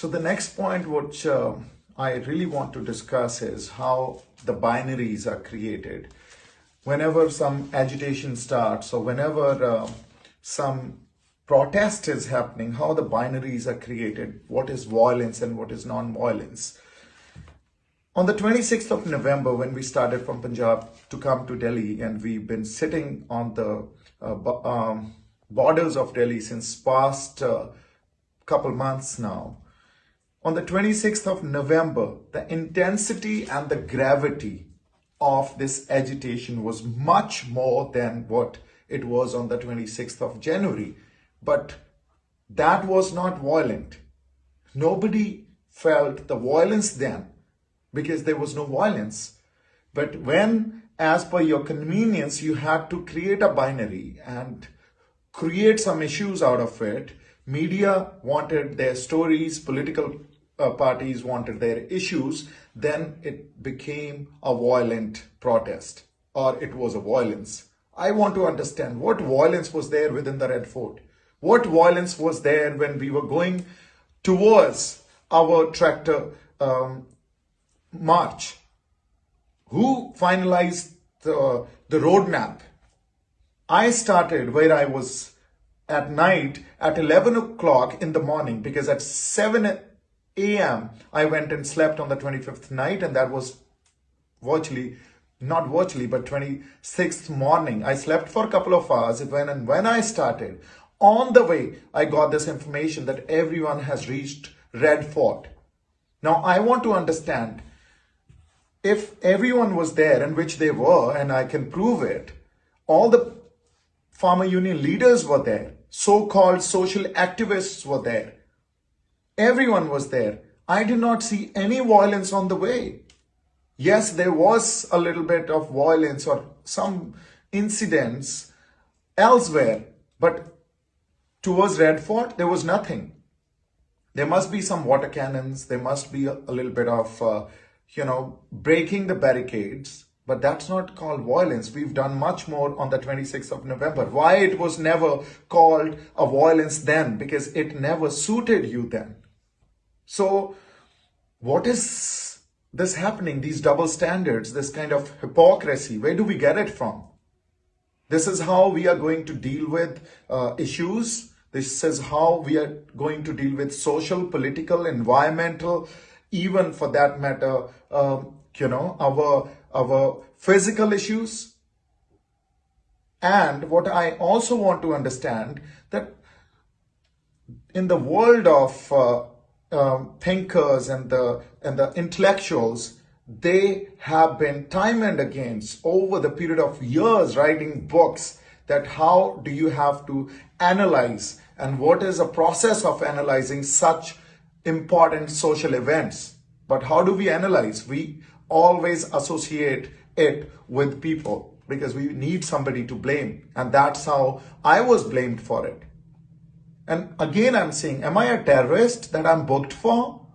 So the next point which I really want to discuss is how the binaries are created. Whenever some agitation starts or whenever some protest is happening, how the binaries are created, what is violence and what is non-violence. On the 26th of November, when we started from Punjab to come to Delhi, and we've been sitting on the borders of Delhi since past couple months now. On the 26th of November, the intensity and the gravity of this agitation was much more than what it was on the 26th of January. But that was not violent. Nobody felt the violence then because there was no violence. But when, as per your convenience, you had to create a binary and create some issues out of it, media wanted their stories, political parties wanted their issues, then it became a violent protest, or it was a violence. I want to understand what violence was there within the Red Fort. What violence was there when we were going towards our tractor march? Who finalized the roadmap? I started where I was at night at 11 o'clock in the morning, because at 7 a.m. I went and slept on the 25th night, and that was not virtually, but 26th morning. I slept for a couple of hours when I started. On the way, I got this information that everyone has reached Red Fort. Now, I want to understand, if everyone was there, and which they were, and I can prove it, all the farmer union leaders were there, so-called social activists were there. Everyone was there. I did not see any violence on the way. Yes, there was a little bit of violence or some incidents elsewhere, but towards Red Fort, there was nothing. There must be some water cannons. There must be a little bit of, breaking the barricades. But that's not called violence. We've done much more on the 26th of November. Why it was never called a violence then? Because it never suited you then. So what is this happening? These double standards, this kind of hypocrisy, where do we get it from? This is how we are going to deal with issues. This is how we are going to deal with social, political, environmental, even for that matter, our physical issues. And what I also want to understand, that in the world of thinkers and the intellectuals, they have been time and again over the period of years writing books that how do you have to analyze and what is a process of analyzing such important social events. But how do we analyze? We always associate it with people because we need somebody to blame, and that's how I was blamed for it. And again, I'm saying, am I a terrorist that I'm booked for?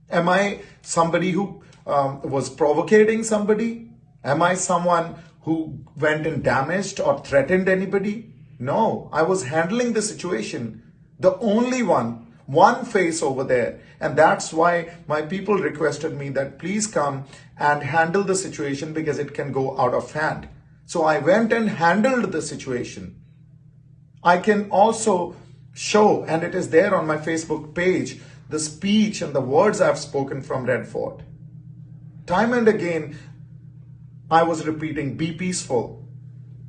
Am I somebody who was provocating somebody? Am I someone who went and damaged or threatened anybody? No, I was handling the situation. The only one face over there. And that's why my people requested me that please come and handle the situation because it can go out of hand. So I went and handled the situation. I can also show, and it is there on my Facebook page, the speech and the words I've spoken from Red Fort. Time and again, I was repeating, be peaceful.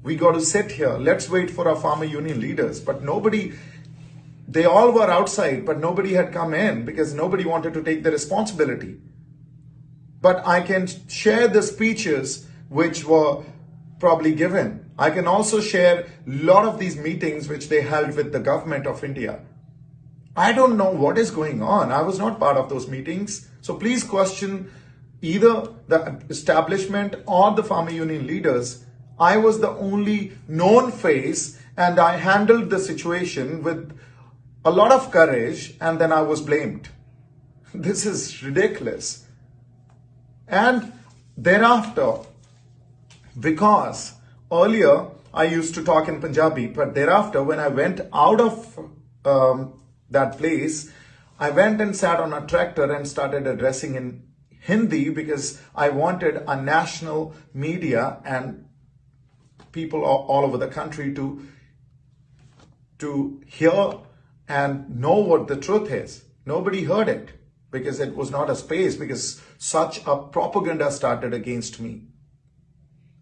We got to sit here. Let's wait for our farmer union leaders. But nobody, they all were outside, but nobody had come in because nobody wanted to take the responsibility. But I can share the speeches which were probably given. I can also share a lot of these meetings which they held with the government of India. I don't know what is going on. I was not part of those meetings. So please question either the establishment or the farmer union leaders. I was the only known face and I handled the situation with a lot of courage, and then I was blamed. This is ridiculous. And thereafter, because earlier I used to talk in Punjabi, but thereafter when I went out of that place, I went and sat on a tractor and started addressing in Hindi because I wanted a national media and people all over the country to hear and know what the truth is. Nobody heard it because it was not a space, because such a propaganda started against me.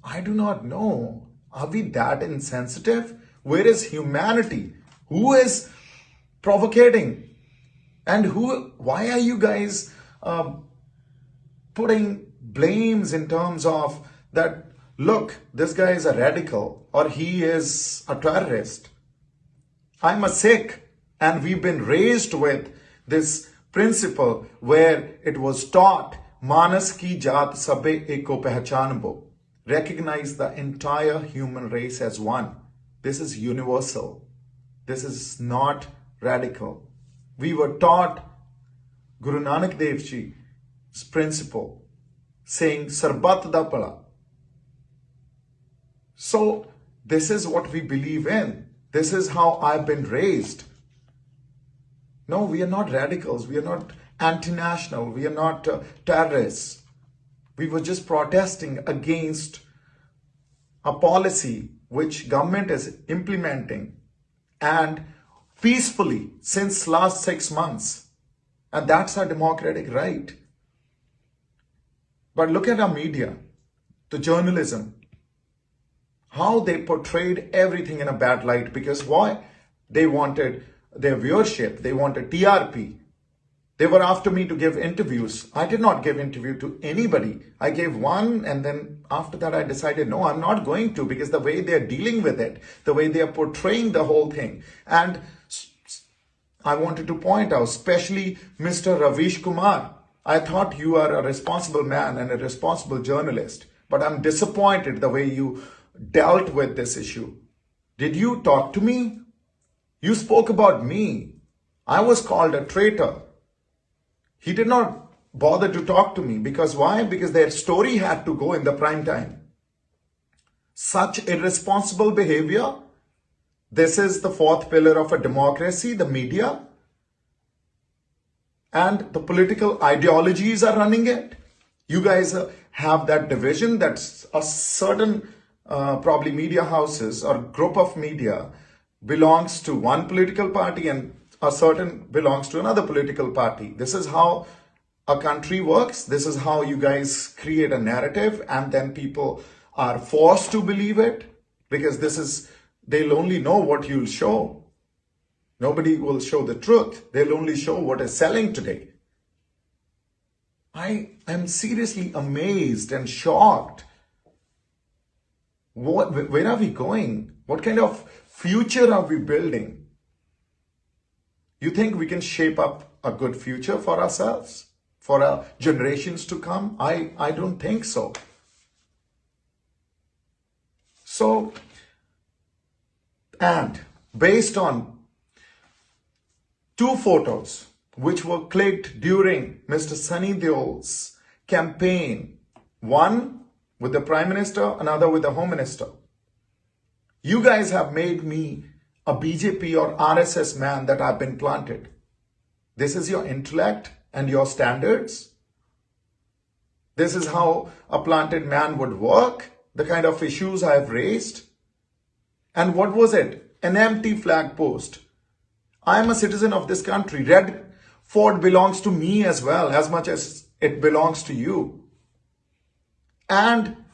I do not know. Are we that insensitive? Where is humanity? Who is provocating? And why are you guys putting blames in terms of that, look, this guy is a radical or he is a terrorist? I'm a Sikh and we've been raised with this principle where it was taught, Manas ki jaat sabe eko pehchanbo. Recognize the entire human race as one. This is universal. This is not radical. We were taught Guru Nanak Dev Ji's principle, saying Sarbat da Pala. So this is what we believe in. This is how I've been raised. No, we are not radicals. We are not anti-national. We are not terrorists. We were just protesting against a policy which government is implementing and peacefully since last 6 months. And that's our democratic right. But look at our media, the journalism, how they portrayed everything in a bad light. Because why? They wanted their viewership. They wanted TRP. They were after me to give interviews. I did not give interview to anybody. I gave one, and then after that I decided, no, I'm not going to, because the way they're dealing with it, the way they are portraying the whole thing. And I wanted to point out, especially Mr. Ravish Kumar, I thought you are a responsible man and a responsible journalist, but I'm disappointed the way you dealt with this issue. Did you talk to me? You spoke about me. I was called a traitor. He did not bother to talk to me. Because why? Because their story had to go in the prime time. Such irresponsible behavior. This is the fourth pillar of a democracy, the media. And the political ideologies are running it. You guys have that division that's a certain probably media houses or group of media belongs to one political party and a certain belongs to another political party. This is how a country works. This is how you guys create a narrative, and then people are forced to believe it, because they'll only know what you'll show. Nobody will show the truth. They'll only show what is selling today. I am seriously amazed and shocked. Where are we going? What kind of future are we building? You think we can shape up a good future for ourselves, for our generations to come? I don't think so. So, and based on 2 photos which were clicked during Mr. Sunny Deol's campaign, one with the Prime Minister, another with the Home Minister. You guys have made me a BJP or RSS man that I've been planted. This is your intellect and your standards. This is how a planted man would work, the kind of issues I've raised. And what was it? An empty flag post. I am a citizen of this country. Red Fort belongs to me as well, as much as it belongs to you. And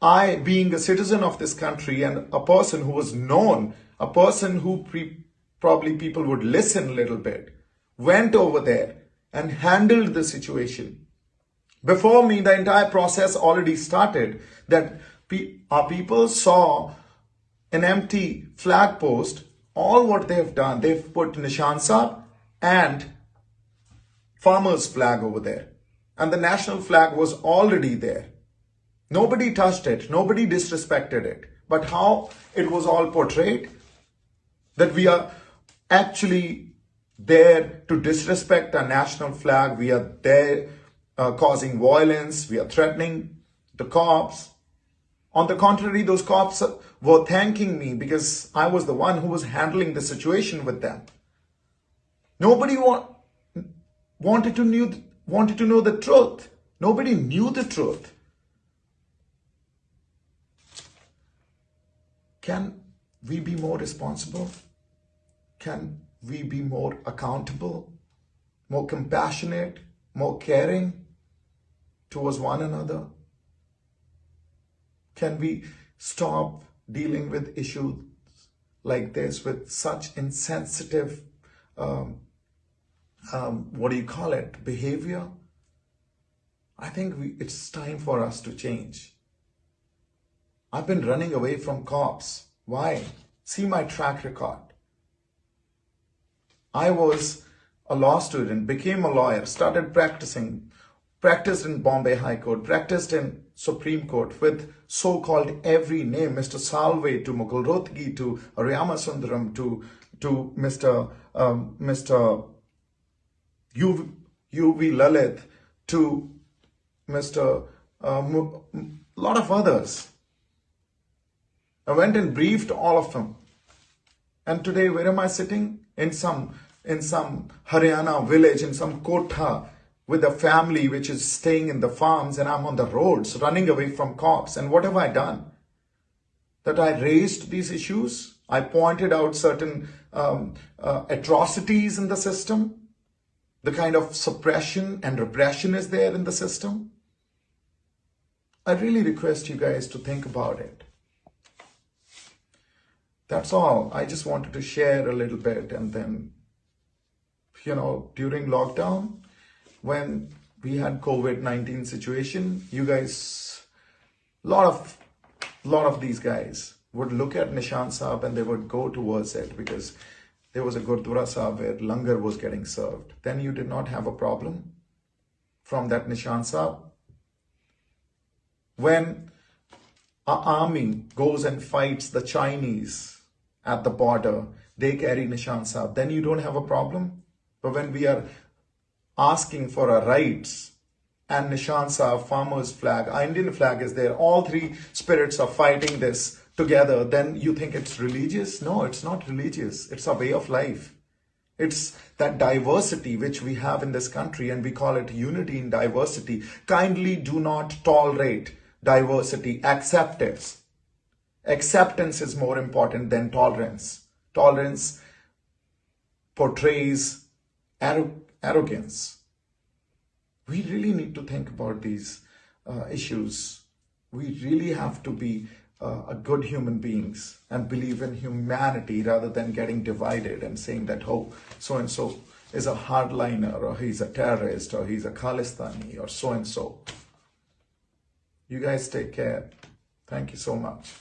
I, being a citizen of this country and a person who was known, a person who probably people would listen a little bit, went over there and handled the situation. Before me, the entire process already started, that our people saw an empty flag post. All what they've done, they've put Nishan Saab and farmer's flag over there. And the national flag was already there. Nobody touched it. Nobody disrespected it. But how it was all portrayed, that we are actually there to disrespect our national flag. We are there causing violence. We are threatening the cops. On the contrary, those cops were thanking me because I was the one who was handling the situation with them. Nobody wanted to know the truth. Nobody knew the truth. Can we be more responsible? Can we be more accountable, more compassionate, more caring towards one another? Can we stop dealing with issues like this with such insensitive, behavior? I think it's time for us to change. I've been running away from cops. Why? See my track record. I was a law student, became a lawyer, started practicing, practiced in Bombay High Court, practiced in Supreme Court with so-called every name, Mr. Salve to Mukul Rohtgi to Aryama Sundaram to Mr. U.V. Lalit to Mr. Lot of others. I went and briefed all of them. And today, where am I sitting? In some Haryana village, in some kotha, with a family which is staying in the farms, and I'm on the roads running away from cops. And what have I done? That I raised these issues. I pointed out certain atrocities in the system. The kind of suppression and repression is there in the system. I really request you guys to think about it. That's all. I just wanted to share a little bit. And then, during lockdown, when we had COVID-19 situation, you guys, lot of these guys would look at Nishan Sahib and they would go towards it because there was a Gurdwara Sahib where langar was getting served. Then you did not have a problem from that Nishan Sahib. When our army goes and fights the Chinese at the border, they carry Nishan Sahib, then you don't have a problem. But when we are asking for our rights and Nishan Sahib, farmer's flag, our Indian flag is there, all three spirits are fighting this together, then you think it's religious? No, it's not religious. It's a way of life. It's that diversity which we have in this country, and we call it unity in diversity. Kindly do not tolerate diversity. Accept it. Acceptance is more important than tolerance. Tolerance portrays arrogance. We really need to think about these issues. We really have to be a good human beings and believe in humanity rather than getting divided and saying that, oh, so-and-so is a hardliner, or he's a terrorist, or he's a Khalistani, or so-and-so. You guys take care. Thank you so much.